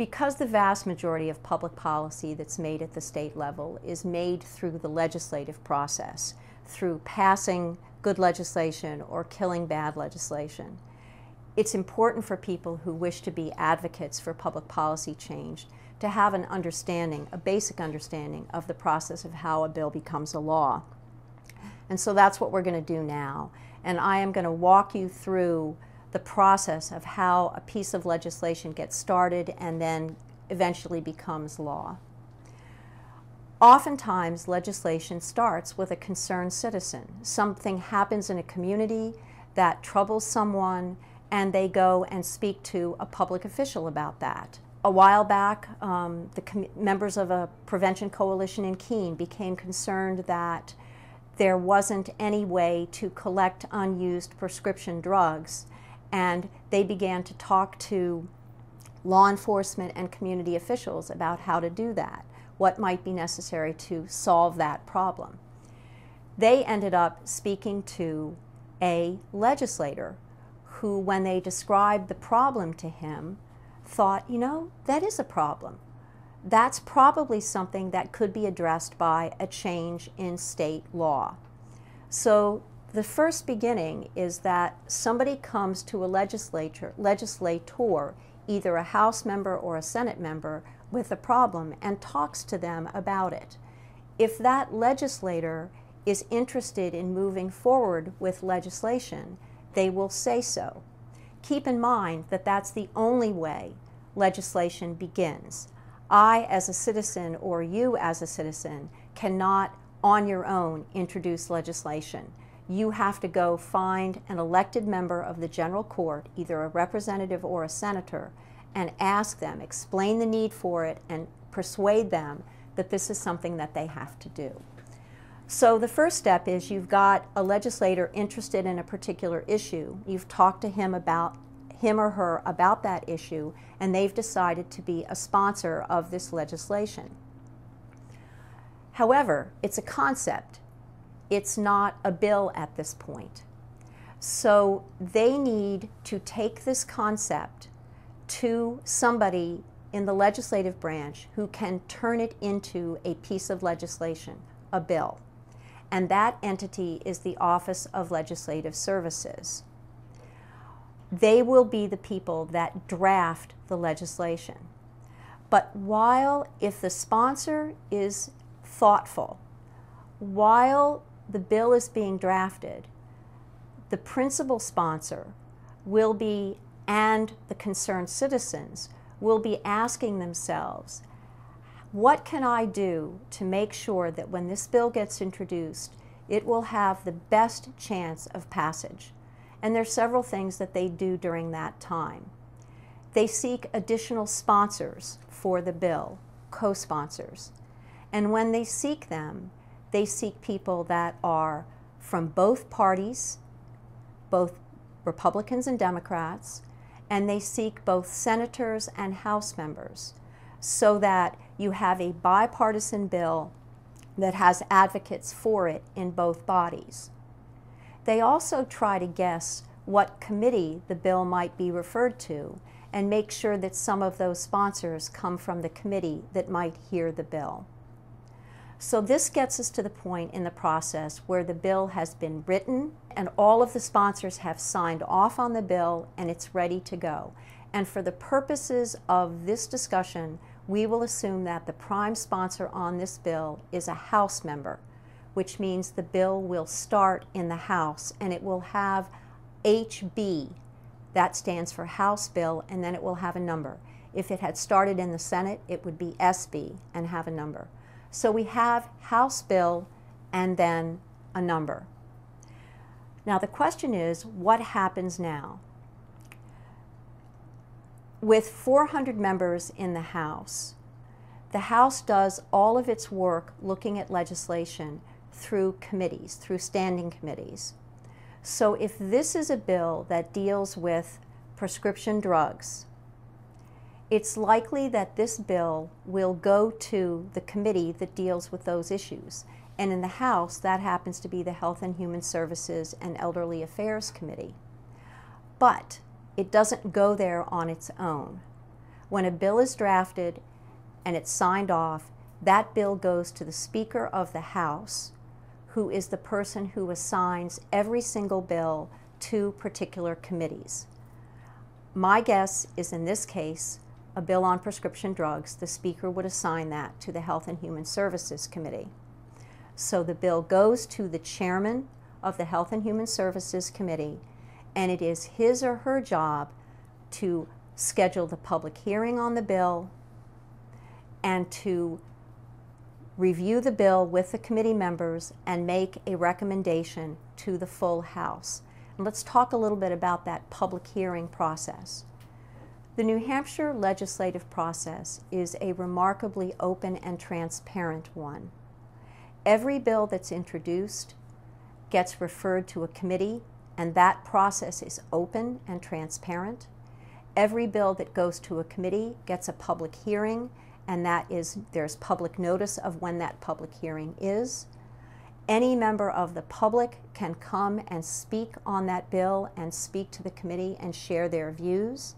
Because the vast majority of public policy that's made at the state level is made through the legislative process, through passing good legislation or killing bad legislation, it's important for people who wish to be advocates for public policy change to have an understanding, a basic understanding of the process of how a bill becomes a law. And so that's what we're going to do now. And I am going to walk you through the process of how a piece of legislation gets started and then eventually becomes law. Oftentimes, legislation starts with a concerned citizen. Something happens in a community that troubles someone, and they go and speak to a public official about that. A while back, members of a prevention coalition in Keene became concerned that there wasn't any way to collect unused prescription drugs, and they began to talk to law enforcement and community officials about how to do that, what might be necessary to solve that problem. They ended up speaking to a legislator who, when they described the problem to him, thought, you know, that is a problem. That's probably something that could be addressed by a change in state law. So the first beginning is that somebody comes to a legislator, either a House member or a Senate member, with a problem and talks to them about it. If that legislator is interested in moving forward with legislation, they will say so. Keep in mind that that's the only way legislation begins. I, as a citizen, or you as a citizen, cannot on your own introduce legislation. You have to go find an elected member of the general court, either a representative or a senator, and ask them, explain the need for it, and persuade them that this is something that they have to do. So the first step is you've got a legislator interested in a particular issue. You've talked to him or her about that issue, and they've decided to be a sponsor of this legislation. However, it's a concept. It's not a bill at this point. So they need to take this concept to somebody in the legislative branch who can turn it into a piece of legislation, a bill. And that entity is the Office of Legislative Services. They will be the people that draft the legislation. But while, if the sponsor is thoughtful, while the bill is being drafted, the principal sponsor will be, and the concerned citizens, will be asking themselves, what can I do to make sure that when this bill gets introduced, it will have the best chance of passage? And there are several things that they do during that time. They seek additional sponsors for the bill, co-sponsors. And when they seek them, they seek people that are from both parties, both Republicans and Democrats, and they seek both senators and House members, so that you have a bipartisan bill that has advocates for it in both bodies. They also try to guess what committee the bill might be referred to and make sure that some of those sponsors come from the committee that might hear the bill. So this gets us to the point in the process where the bill has been written and all of the sponsors have signed off on the bill and it's ready to go. And for the purposes of this discussion, we will assume that the prime sponsor on this bill is a House member, which means the bill will start in the House and it will have HB. That stands for House Bill, and then it will have a number. If it had started in the Senate, it would be SB and have a number. So we have House Bill and then a number. Now the question is, what happens now? With 400 members in the House does all of its work looking at legislation through committees, through standing committees. So if this is a bill that deals with prescription drugs, it's likely that this bill will go to the committee that deals with those issues. And in the House, that happens to be the Health and Human Services and Elderly Affairs Committee. But it doesn't go there on its own. When a bill is drafted and it's signed off, that bill goes to the Speaker of the House, who is the person who assigns every single bill to particular committees. My guess is in this case, a bill on prescription drugs, the Speaker would assign that to the Health and Human Services Committee. So the bill goes to the Chairman of the Health and Human Services Committee, and it is his or her job to schedule the public hearing on the bill and to review the bill with the committee members and make a recommendation to the full House. And let's talk a little bit about that public hearing process. The New Hampshire legislative process is a remarkably open and transparent one. Every bill that's introduced gets referred to a committee, and that process is open and transparent. Every bill that goes to a committee gets a public hearing, and there's public notice of when that public hearing is. Any member of the public can come and speak on that bill and speak to the committee and share their views.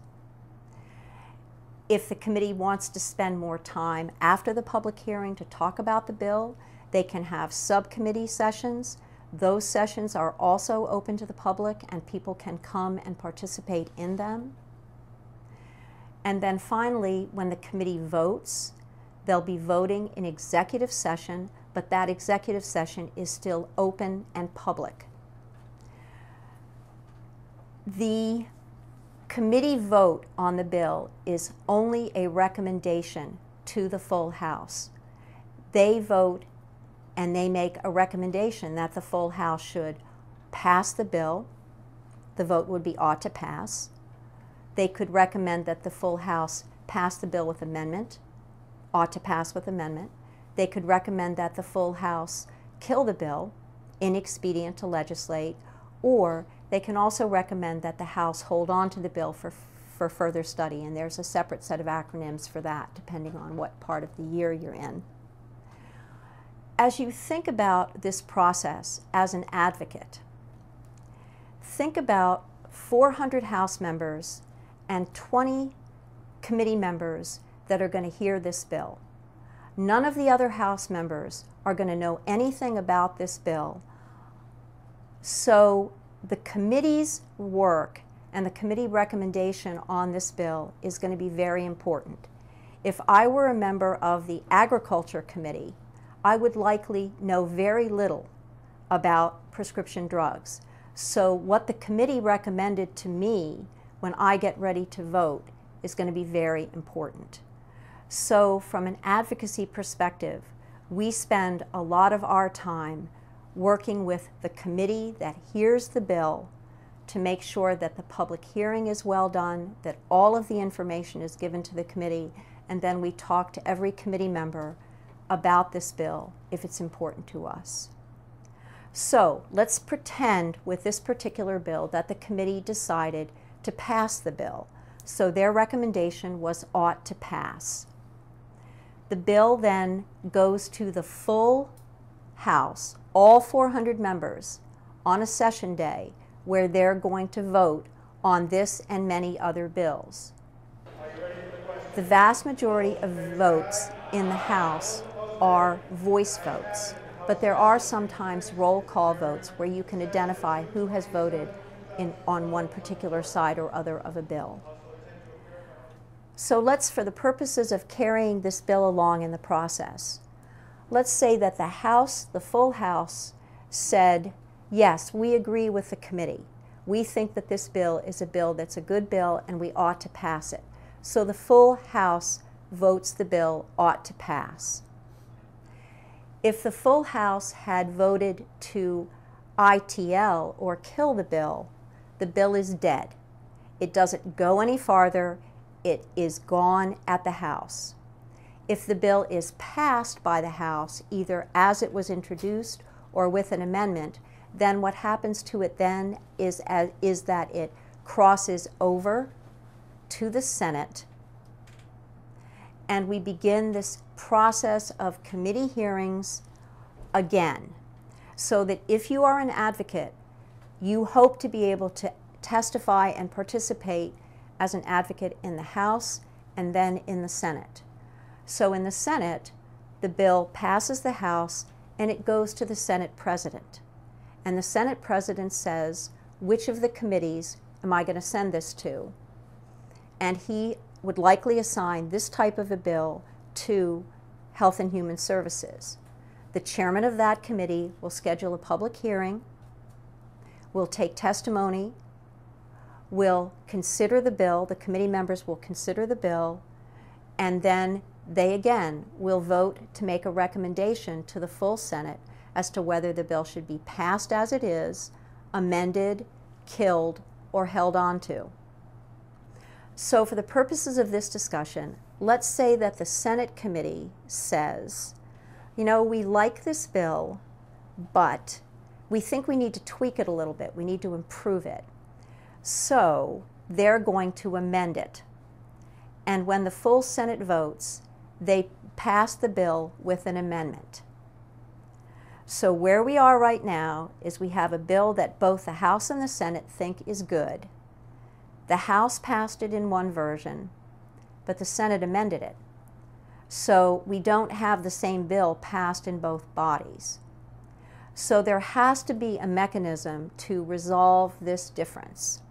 If the committee wants to spend more time after the public hearing to talk about the bill, they can have subcommittee sessions. Those sessions are also open to the public, and people can come and participate in them. And then finally, when the committee votes, they'll be voting in executive session, but that executive session is still open and public. The committee vote on the bill is only a recommendation to the full House. They vote and they make a recommendation that the full House should pass the bill. The vote would be ought to pass. They could recommend that the full House pass the bill with amendment, ought to pass with amendment. They could recommend that the full House kill the bill, inexpedient to legislate, or they can also recommend that the House hold on to the bill for further study, and there's a separate set of acronyms for that depending on what part of the year you're in. As you think about this process as an advocate, think about 400 House members and 20 committee members that are going to hear this bill. None of the other House members are going to know anything about this bill. So the committee's work and the committee recommendation on this bill is going to be very important. If I were a member of the Agriculture Committee, I would likely know very little about prescription drugs. So what the committee recommended to me when I get ready to vote is going to be very important. So from an advocacy perspective, we spend a lot of our time working with the committee that hears the bill to make sure that the public hearing is well done, that all of the information is given to the committee, and then we talk to every committee member about this bill if it's important to us. So let's pretend with this particular bill that the committee decided to pass the bill. So their recommendation was ought to pass. The bill then goes to the full House, all 400 members, on a session day where they're going to vote on this and many other bills. The vast majority of votes in the House are voice votes, but there are sometimes roll call votes where you can identify who has voted on one particular side or other of a bill. So let's, for the purposes of carrying this bill along in the process, let's say that the House, the full House, said, yes, we agree with the committee. We think that this bill is a bill that's a good bill and we ought to pass it. So the full House votes the bill ought to pass. If the full House had voted to ITL or kill the bill is dead. It doesn't go any farther. It is gone at the House. If the bill is passed by the House, either as it was introduced or with an amendment, then what happens to it then is that it crosses over to the Senate, and we begin this process of committee hearings again. So that if you are an advocate, you hope to be able to testify and participate as an advocate in the House and then in the Senate. So in the Senate, the bill passes the House and it goes to the Senate President. And the Senate President says, which of the committees am I going to send this to? And he would likely assign this type of a bill to Health and Human Services. The chairman of that committee will schedule a public hearing, will take testimony, will consider the bill, the committee members will consider the bill, and then they again will vote to make a recommendation to the full Senate as to whether the bill should be passed as it is, amended, killed, or held on to. So for the purposes of this discussion, let's say that the Senate committee says, you know, we like this bill, but we think we need to tweak it a little bit. We need to improve it. So they're going to amend it. And when the full Senate votes, they pass the bill with an amendment. So where we are right now is we have a bill that both the House and the Senate think is good. The House passed it in one version, but the Senate amended it. So we don't have the same bill passed in both bodies. So there has to be a mechanism to resolve this difference.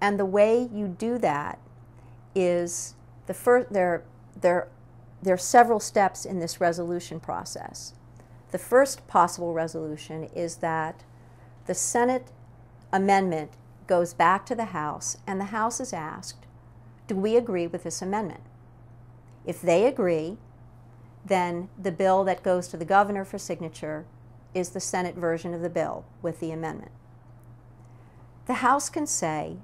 And the way you do that is there are several steps in this resolution process. The first possible resolution is that the Senate amendment goes back to the House, and the House is asked, do we agree with this amendment? If they agree, then the bill that goes to the governor for signature is the Senate version of the bill with the amendment. The House can say,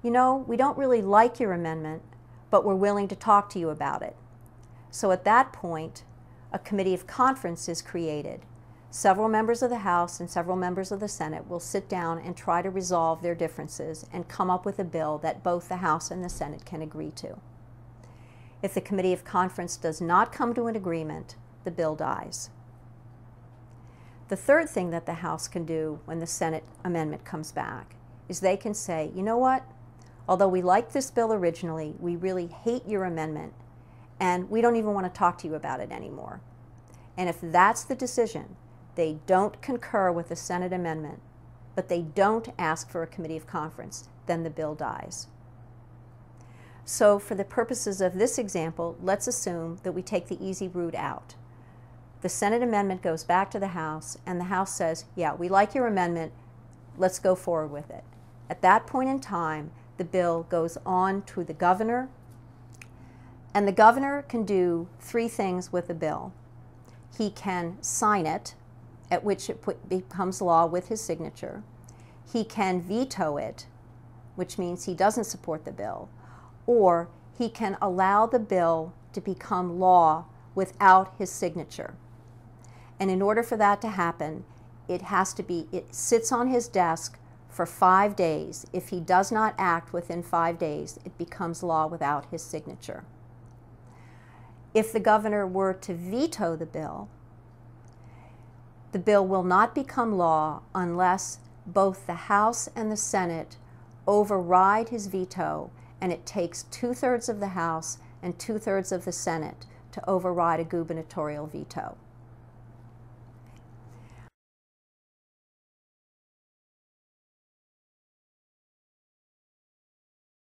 you know, we don't really like your amendment, but we're willing to talk to you about it. So at that point, a committee of conference is created. Several members of the House and several members of the Senate will sit down and try to resolve their differences and come up with a bill that both the House and the Senate can agree to. If the committee of conference does not come to an agreement, the bill dies. The third thing that the House can do when the Senate amendment comes back is they can say, you know what, although we liked this bill originally, we really hate your amendment, and we don't even want to talk to you about it anymore. And if that's the decision, they don't concur with the Senate amendment, but they don't ask for a committee of conference, then the bill dies. So for the purposes of this example, let's assume that we take the easy route out. The Senate amendment goes back to the House, and the House says, yeah, we like your amendment, let's go forward with it. At that point in time, the bill goes on to the governor, and the governor can do three things with the bill. He can sign it, at which it becomes law with his signature. He can veto it, which means he doesn't support the bill, or he can allow the bill to become law without his signature. And in order for that to happen, it sits on his desk for 5 days. If he does not act within 5 days, it becomes law without his signature. If the governor were to veto the bill will not become law unless both the House and the Senate override his veto, and it takes 2/3 of the House and 2/3 of the Senate to override a gubernatorial veto.